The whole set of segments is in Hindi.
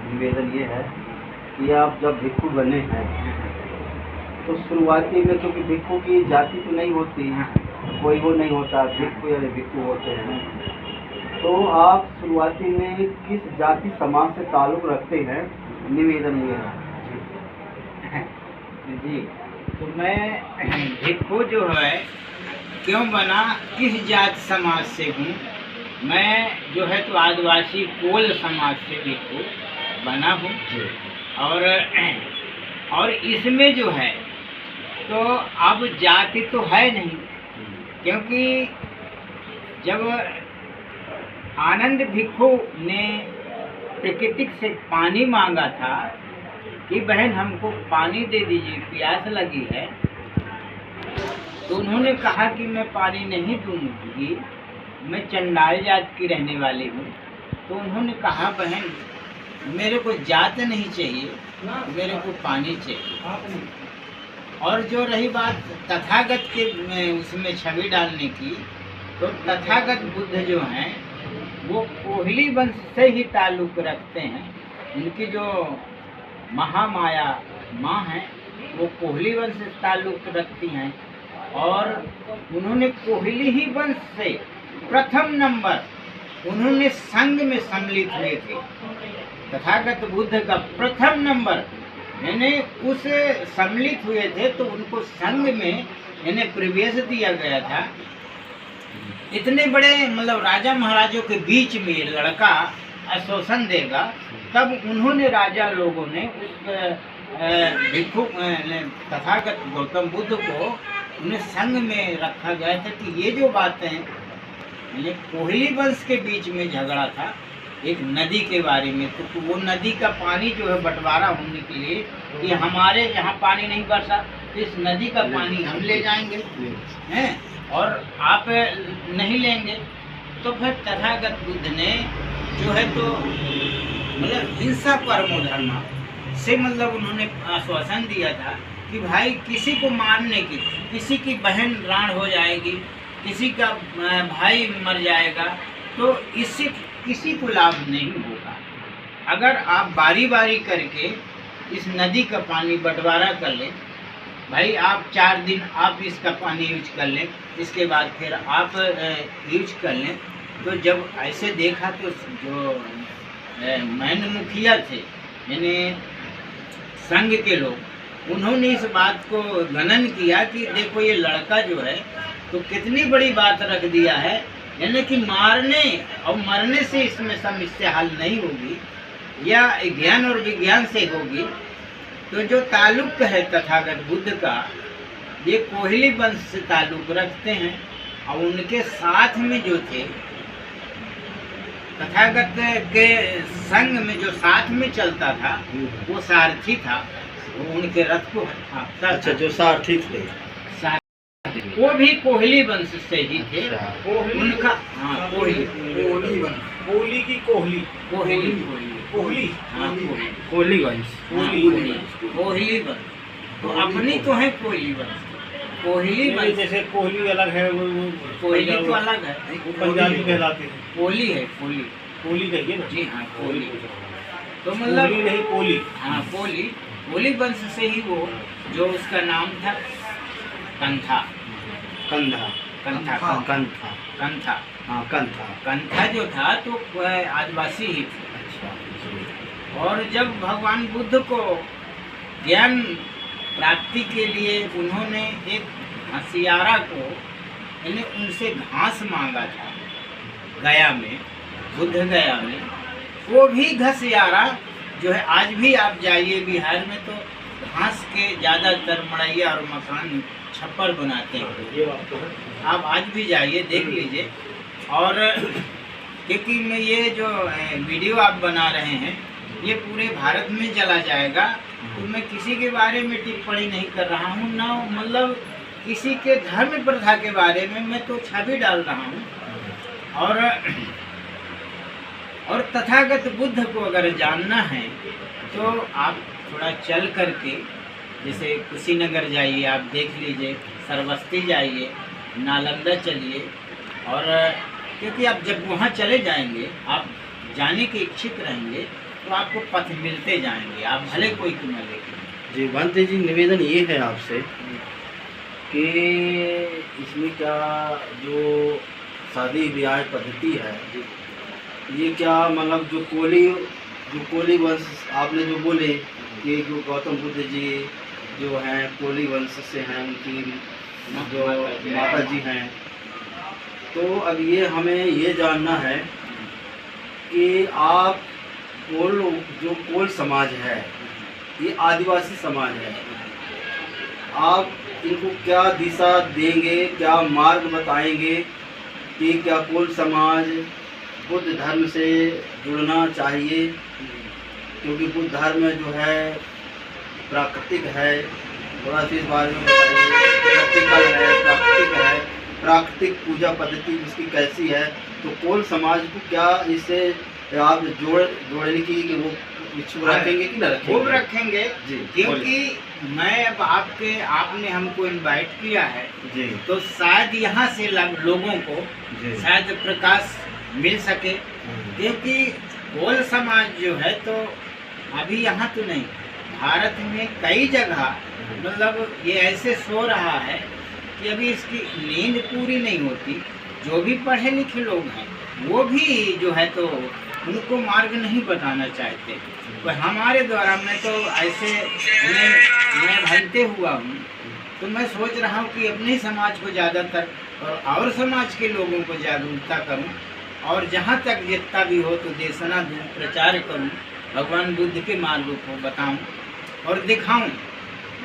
निवेदन ये है कि आप जब भिक्षु बने हैं तो शुरुआती में, क्योंकि भिक्षु की जाति तो नहीं होती, कोई वो नहीं होता, भिक्षु या भिक्षु होते हैं, तो आप शुरुआती में किस जाति समाज से ताल्लुक़ रखते हैं? निवेदन ये है जी। तो मैं भिक्षु जो है क्यों बना, किस जाति समाज से हूँ? मैं जो है तो आदिवासी कोल समाज से भिक्षु बना हूँ। और इसमें जो है तो अब जाति तो है नहीं, क्योंकि जब आनंद भिक्षु ने प्रकृति से पानी मांगा था कि बहन हमको पानी दे दीजिए, प्यास लगी है, तो उन्होंने कहा कि मैं पानी नहीं दूंगी, मैं चंडाल जात की रहने वाली हूँ। तो उन्होंने कहा बहन मेरे को जात नहीं चाहिए, मेरे को पानी चाहिए। और जो रही बात तथागत के उसमें छवि डालने की, तो तथागत बुद्ध जो हैं वो कोहली वंश से ही ताल्लुक़ रखते हैं। उनकी जो महामाया माँ हैं वो कोहली वंश से ताल्लुक़ रखती हैं, और उन्होंने कोहली ही वंश से प्रथम नंबर उन्होंने संघ में सम्मिलित हुए थे। तथागत बुद्ध का प्रथम नंबर यानी उस सम्मिलित हुए थे, तो उनको संघ में इन्हें प्रवेश दिया गया था। इतने बड़े मतलब राजा महाराजों के बीच में लड़का आश्वासन देगा, तब उन्होंने राजा लोगों ने उस भिक्षु तथागत गौतम बुद्ध को उन्हें संघ में रखा गया था कि ये जो बातें ये कोहली वंश के बीच में झगड़ा था एक नदी के बारे में, तो वो नदी का पानी जो है बंटवारा होने के लिए कि हमारे यहाँ पानी नहीं बरसा तो इस नदी का पानी हम ले जाएंगे हैं और आप नहीं लेंगे। तो फिर तथागत बुद्ध ने जो है तो मतलब हिंसा परमो धर्म से मतलब उन्होंने आश्वासन दिया था कि भाई किसी को मारने की, किसी की बहन राण हो जाएगी, किसी का भाई मर जाएगा, तो इससे किसी को लाभ नहीं होगा। अगर आप बारी बारी करके इस नदी का पानी बंटवारा कर लें, भाई आप 4 दिन आप इसका पानी यूज कर लें, इसके बाद फिर आप यूज कर लें। तो जब ऐसे देखा तो जो मैन मुखिया थे यानी संघ के लोग, उन्होंने इस बात को गणन किया कि देखो ये लड़का जो है तो कितनी बड़ी बात रख दिया है, यानी कि मारने और मरने से इसमें समस्या हल नहीं होगी या ज्ञान और विज्ञान से होगी। तो जो ताल्लुक है तथागत बुद्ध का, ये कोहली वंश से ताल्लुक रखते हैं। और उनके साथ में जो थे तथागत के संग में जो साथ में चलता था वो सारथी था, वो उनके रथ को हाँकता। अच्छा, जो सारथी थे वो भी कोहली वंश से ही थे। उनका हाँ कोहली कोहली की कोहली कोहली कोहली हाँ कोहली वंश कोहली वंश। तो अपनी तो है कोहली वंश, कोहली वंश। जैसे कोहली अलग है, वो कोहली तो अलग है, वो पंजाबी कहलाते हैं। कोहली है, कोहली कोहली कहिए ना जी हाँ कोहली। तो मतलब नहीं कोहली हाँ कोहली वंश से ही वो जो उसका नाम था कंथा कंथा जो था तो आदिवासी ही थे। अच्छा। और जब भगवान बुद्ध को ज्ञान प्राप्ति के लिए उन्होंने एक घसियारा को यानी उनसे घास मांगा था गया में, बुद्ध गया में, वो भी घसियारा जो है आज भी आप जाइए बिहार में तो घास के ज़्यादातर मड़ैया और मकान छप्पर बनाते हैं। आप आज भी जाइए देख लीजिए। और क्योंकि मैं ये जो वीडियो आप बना रहे हैं ये पूरे भारत में चला जाएगा, तो मैं किसी के बारे में टिप्पणी नहीं कर रहा हूँ ना, मतलब किसी के धर्म प्रथा के बारे में मैं तो छवि डाल रहा हूँ। और तथागत बुद्ध को अगर जानना है तो आप थोड़ा चल करके जैसे कुशीनगर जाइए, आप देख लीजिए, सरबस्ती जाइए, नालंदा चलिए। और क्योंकि आप जब वहाँ चले जाएंगे, आप जाने के इच्छुक रहेंगे, तो आपको पथ मिलते जाएंगे, आप भले कोई क्यों न लेकिन। जी भंते जी, निवेदन ये है आपसे कि इसमें क्या जो शादी ब्याह पद्धति है, ये क्या मतलब जो कोली वंश आपने जो बोले कि जो गौतम बुद्ध जी जो हैं कोली वंश से हैं, उनकी जो माता जी हैं, तो अब ये हमें ये जानना है कि आप जो कोल समाज है, ये आदिवासी समाज है, आप इनको क्या दिशा देंगे, क्या मार्ग बताएंगे कि क्या कोल समाज बुद्ध धर्म से जुड़ना चाहिए, क्योंकि बुद्ध धर्म जो है प्राकृतिक है, थोड़ा सा इस बारे में बताइए। प्रैक्टिकल है, प्राकृतिक पूजा पद्धति इसकी कैसी है, तो कोल समाज को क्या इससे आप जोड़ने की वो इच्छुक रखेंगे कि न रखेंगे? खूब रखेंगे जी, क्योंकि मैं अब आपने हमको इनवाइट किया है जी, तो शायद यहाँ से लोगों को जी, शायद प्रकाश मिल सके, क्योंकि कोल समाज जो है तो अभी यहाँ तो नहीं, भारत में कई जगह मतलब ये ऐसे सो रहा है कि अभी इसकी नींद पूरी नहीं होती। जो भी पढ़े लिखे लोग हैं वो भी जो है तो उनको मार्ग नहीं बताना चाहते। पर हमारे द्वारा मैं तो ऐसे मैं भनते हुआ हूँ, तो मैं सोच रहा हूँ कि अपने समाज को ज़्यादातर और समाज के लोगों को जागरूकता करूँ, और जहाँ तक जितना भी हो तो देशना दूँ, प्रचार करूँ, भगवान बुद्ध के मार्ग को बताऊँ और दिखाऊँ।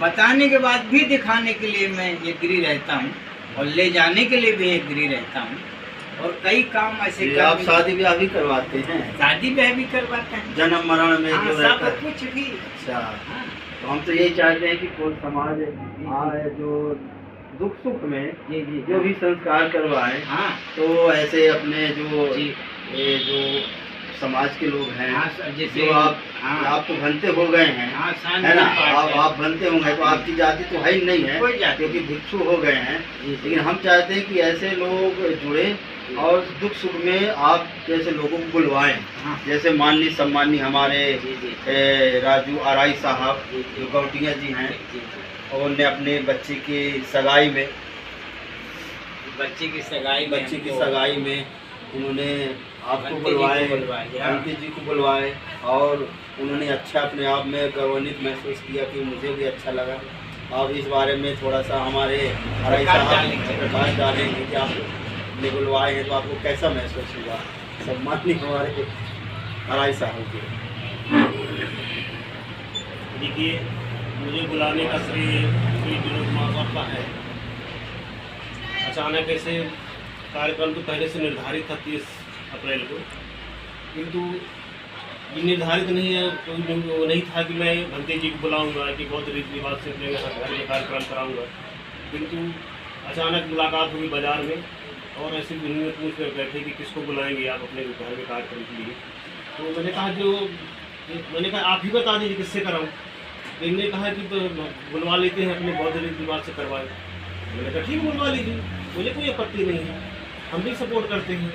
बताने के बाद भी दिखाने के लिए मैं एग्री रहता हूँ और ले जाने के लिए भी एग्री रहता हूँ, और कई काम ऐसे ये आप शादी ब्याह भी करवाते हैं? शादी ब्याह भी करवाते हैं, जन्म मरण में हाँ, जो सब रहता है। कुछ भी। अच्छा, तो हम तो यही चाहते हैं कि कोई समाज आए जो दुख सुख में जी जी जो भी संस्कार करवाएं, हाँ तो ऐसे अपने जो जी ये जो समाज के लोग हैं, हाँ सर, जैसे जो हाँ आप तो बनते हो गए हैं, हाँ है ना, आप बनते होंगे, तो आपकी जाति तो है ही नहीं है, कोई जाति क्योंकि भिक्षु हो गए हैं। लेकिन हम चाहते हैं कि ऐसे लोग जुड़े और दुख सुख में आप जैसे लोगों को बुलवाएं, हाँ। जैसे माननीय सम्माननीय हमारे जी जी राजू आराई साहब जो गौटिया जी हैं, और उन्होंने अपने बच्चे की सगाई में बच्चे की सगाई में उन्होंने आपको बंटी जी बुलवाए, को बुलवाए, हाँ। बंटी जी को बुलवाए, और उन्होंने अच्छा अपने आप में गौरवान्वित महसूस किया कि मुझे भी अच्छा लगा। आप इस बारे में थोड़ा सा हमारे आराई साहब प्रकाश डालेंगे कि आपने बुलवाए हैं तो आपको कैसा महसूस हुआ? सम्मानित हमारे आराई साहब के। देखिए, मुझे बुलाने का श्रेय श्री विनोद महाशय का है। अचानक ऐसे कार्यक्रम तो पहले से निर्धारित था 30 अप्रैल को, किंतु ये निर्धारित नहीं है, कोई वो नहीं था कि मैं भंते जी को बुलाऊंगा कि बहुत रीति रिवाज से अपने घर में कार्यक्रम कराऊंगा। किंतु अचानक मुलाकात हुई बाजार में, और ऐसे उन्होंने पूछ कर बैठे कि किसको बुलाएंगे आप अपने घर में कार्यक्रम के लिए। तो मैंने कहा आप ही बता दीजिए किससे कराऊँ। तो इन्होंने कहा कि तो बुलवा लेते हैं, अपने बौद्ध रीति रिवाज से करवाएं। मैंने कहा ठीक बुलवा लीजिए, मुझे कोई आपत्ति नहीं है, हम भी सपोर्ट करते हैं।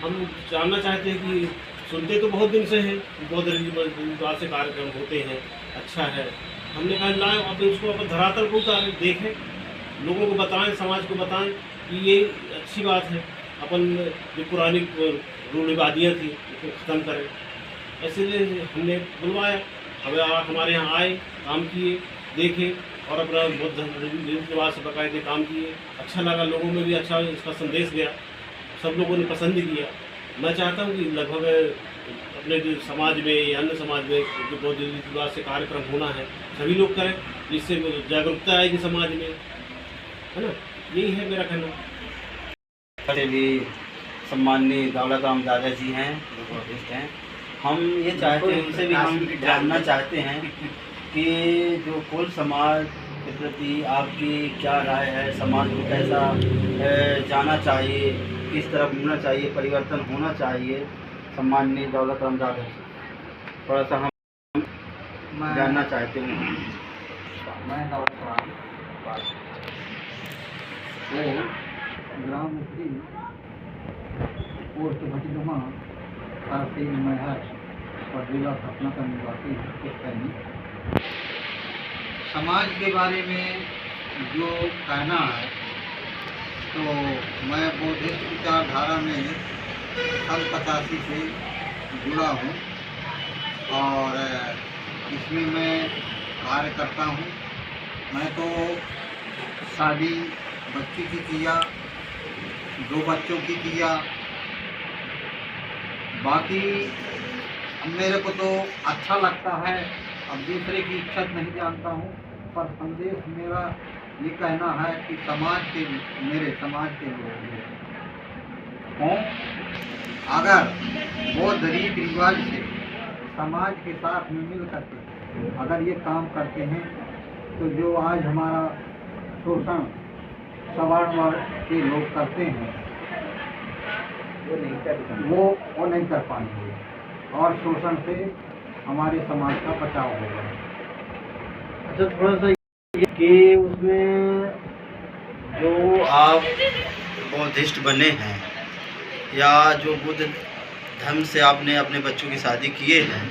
हम जानना चाहते हैं कि सुनते तो बहुत दिन से हैं बौद्ध रीति रिवाज से कार्यक्रम होते हैं, अच्छा है। हमने कहा लाए अब उसको अपन धरातल को उतारें, देखें, लोगों को बताएं, समाज को बताएं कि ये अच्छी बात है, अपन जो पुरानी रूढ़िवादियाँ थी उसको ख़त्म करें। ऐसे हमने बुलवाया, हमारे यहाँ आए, काम किए, देखे और अपना बौद्ध रीति रिवाज से बाकायदे काम किए। अच्छा लगा, लोगों में भी अच्छा इसका संदेश गया, सब लोगों ने पसंद किया। मैं चाहता हूँ कि लगभग अपने जो समाज में या अन्य समाज में जो बौद्ध रीति रिवाज से कार्यक्रम होना है सभी लोग करें, जिससे जागरूकता आएगी समाज में, है ना। यही है मेरा कहना। भी सम्माननीय दौलत राम दादा जी हैं, हैं, हम ये चाहते हैं, उनसे भी हम जानना चाहते हैं कि जो कोल समाज के प्रति आपकी क्या राय है, समाज को कैसा जाना चाहिए, किस तरफ होना चाहिए, परिवर्तन होना चाहिए। सम्माननीय दौलत राम दादा जी, थोड़ा सा हम जानना चाहते हैं। मैं दौलत राम ग्राम पोस्ट भटिलुमा तहसील मैहर और जिला सतना का निवासी पुश्तैनी। समाज के बारे में जो कहना है, तो मैं बौद्धिस्ट विचारधारा में सन 85 से जुड़ा हूँ और इसमें मैं कार्य करता हूँ। मैं तो शादी बच्ची की किया, 2 बच्चों की किया। बाकी मेरे को तो अच्छा लगता है, अब दूसरे की इच्छा नहीं जानता हूँ, पर संदेश मेरा ये कहना है कि मेरे समाज के लोग हों, अगर वो रीति रिवाज से समाज के साथ में मिल करके अगर ये काम करते हैं, तो जो आज हमारा शोषण सवर्ण वर्ग के लोग करते हैं वो नहीं कर पाएंगे और शोषण से हमारे समाज का बचाव होगा। अच्छा, थोड़ा सा ये कि उसमें जो आप बौद्धिस्ट बने हैं या जो बुद्ध धर्म से आपने अपने बच्चों की शादी किए हैं,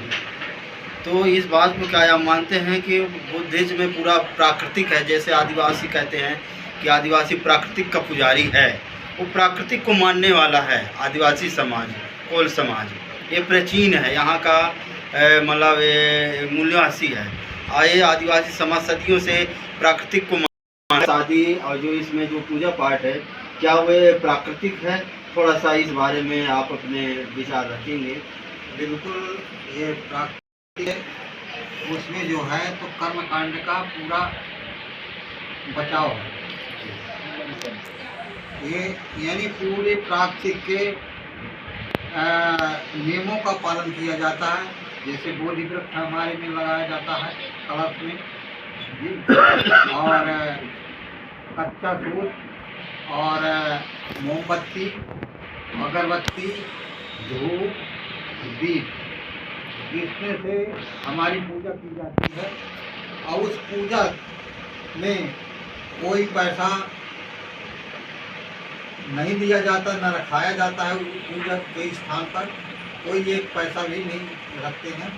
तो इस बात को क्या आप मानते हैं कि बुद्धिज्म में पूरा प्राकृतिक है? जैसे आदिवासी कहते हैं कि आदिवासी प्राकृतिक का पुजारी है, वो प्राकृतिक को मानने वाला है। आदिवासी समाज, कोल समाज, ये प्राचीन है, यहाँ का मतलब मूल्यवासी है। ये आदिवासी समाज सदियों से प्राकृतिक को शादी और जो इसमें जो पूजा पाठ है, क्या वे प्राकृतिक है? थोड़ा सा इस बारे में आप अपने विचार रखेंगे। बिल्कुल, ये प्राकृतिक है। उसमें जो है तो कर्मकांड का पूरा बचाव है। ये यानी पूरे प्राकृतिक के नियमों का पालन किया जाता है। जैसे बोधि वृक्ष हमारे में लगाया जाता है कलश में, और कच्चा दूध और मोमबत्ती, अगरबत्ती, धूप, दीप, इसमें से हमारी पूजा की जाती है। और उस पूजा में कोई पैसा नहीं दिया जाता, न रखाया जाता है। पूजा के स्थान पर कोई एक पैसा भी नहीं रखते हैं।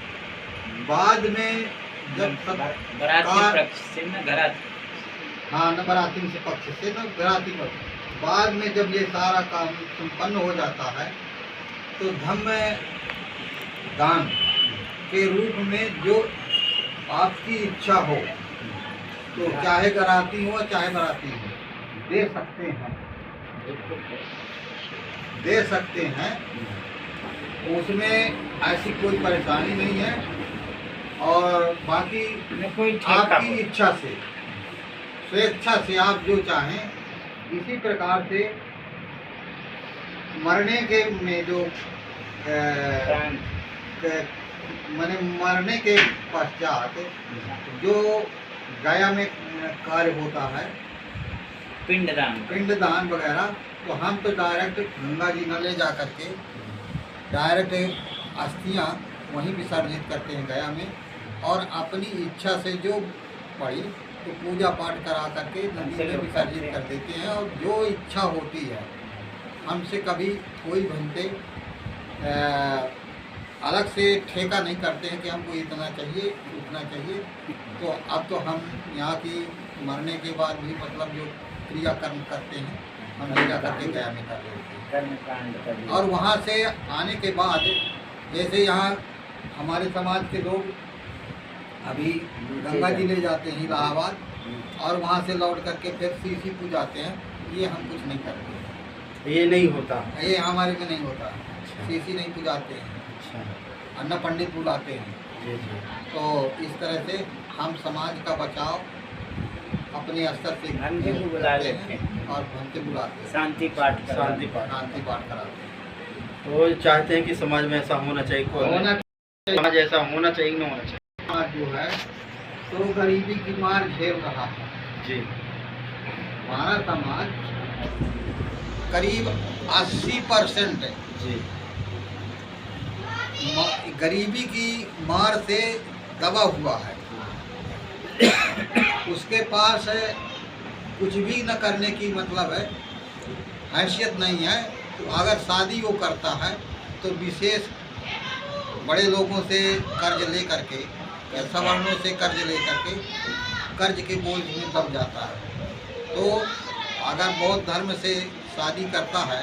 बाद में जब सब हाँ, न बराती से पक्ष से न घराती पक्ष, बाद में जब ये सारा काम संपन्न हो जाता है, तो धम्म दान के रूप में जो आपकी इच्छा हो, तो चाहे घराती हो चाहे बराती हो, दे सकते हैं। उसमें ऐसी कोई परेशानी नहीं है। और बाकी आपकी इच्छा से, स्वेच्छा से आप जो चाहें, इसी प्रकार से मरने के में जो माने मरने के पश्चात जो गया में कार्य होता है, पिंडदान वगैरह, तो हम तो डायरेक्ट गंगा जी न ले जा करके डायरेक्ट अस्थियाँ वहीं विसर्जित करते हैं गया में, और अपनी इच्छा से जो पड़ी तो पूजा पाठ करा करके नदी में विसर्जित कर देते हैं। और जो इच्छा होती है, हमसे कभी कोई घंटे अलग से ठेका नहीं करते हैं कि हमको इतना चाहिए उतना चाहिए। तो अब तो हम यहाँ की मरने के बाद भी मतलब जो क्रियाकर्म करते हैं, हम ले जा करके गया में कर देते हैं। और वहाँ से आने के बाद, जैसे यहाँ हमारे समाज के लोग अभी गंगा जी ले जाते हैं इलाहाबाद, और वहाँ से लौट करके फिर सीसी पूजाते हैं। ये हम कुछ नहीं करते, ये नहीं होता, ये हमारे में नहीं होता। सीसी नहीं पूजाते हैं, अन्ना पंडित बुलाते हैं। तो इस तरह से हम समाज का बचाव अपने स्तर से भंते को बुला लेते हैं और भंते बुलाते हैं, शांति पाठ शांति पाठ कराते हैं। तो चाहते हैं कि समाज में ऐसा होना चाहिए, समाज ऐसा होना चाहिए, न होना चाहिए। समाज जो है तो गरीबी की मार झेल रहा है जी। हमारा समाज करीब 80% जी गरीबी की मार से दबा हुआ है। उसके पास कुछ भी न करने की मतलब है, हैसियत नहीं है। तो अगर शादी वो करता है तो विशेष बड़े लोगों से कर्ज ले करके या सवर्णों से कर्ज ले करके कर्ज के बोझ में दब जाता है। तो अगर बौद्ध धर्म से शादी करता है,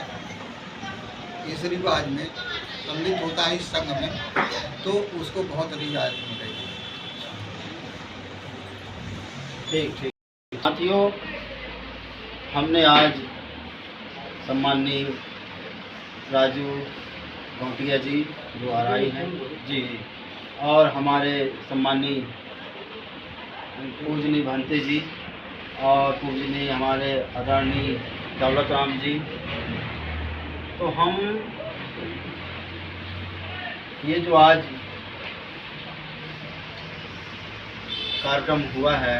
इस रिवाज में सम्मिलित होता है इस संघ में, तो उसको बहुत रियायत मिलेगी। ठीक ठीक साथियों, हमने आज सम्माननीय राजू घोटिया जी जो आरआई हैं जी, और हमारे सम्माननीय पूजनीय भंते जी और पूजनीय हमारे आदरणीय दौलत राम जी, तो हम ये जो आज कार्यक्रम हुआ है,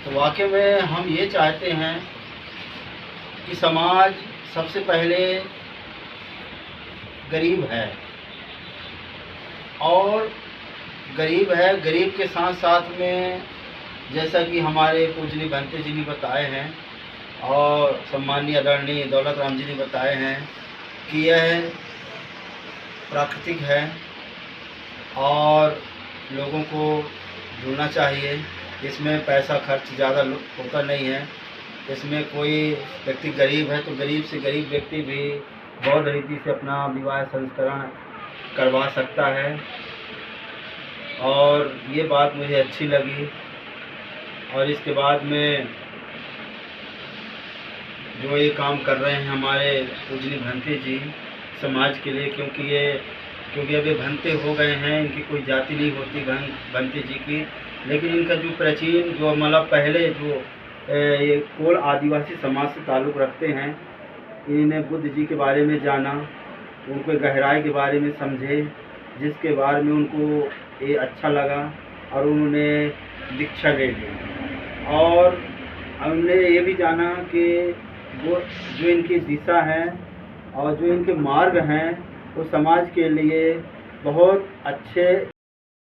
तो वाकई में हम ये चाहते हैं कि समाज सबसे पहले गरीब है, और गरीब के साथ साथ में जैसा कि हमारे पूजनीय भंते जी ने बताए हैं और सम्माननीय आदरणीय दौलत राम जी ने बताए हैं कि यह प्राकृतिक है और लोगों को जुड़ना चाहिए। इसमें पैसा खर्च ज़्यादा होता नहीं है। इसमें कोई व्यक्ति गरीब है तो गरीब से गरीब व्यक्ति भी बौद्ध रीति से अपना विवाह संस्करण करवा सकता है, और ये बात मुझे अच्छी लगी। और इसके बाद में जो ये काम कर रहे हैं हमारे पूजनीय भंते जी समाज के लिए, क्योंकि अब ये भंते हो गए हैं, इनकी कोई जाति नहीं होती भंते जी की, लेकिन इनका जो प्राचीन जो मतलब पहले जो ये कोल आदिवासी समाज से ताल्लुक़ रखते हैं, इन्हें बुद्ध जी के बारे में जाना, उनको गहराई के बारे में समझे, जिसके बारे में उनको ये अच्छा लगा और उन्होंने दीक्षा ले ली। और हमने ये भी जाना कि वो जो इनकी दिशा है और जो इनके मार्ग हैं वो समाज के लिए बहुत अच्छे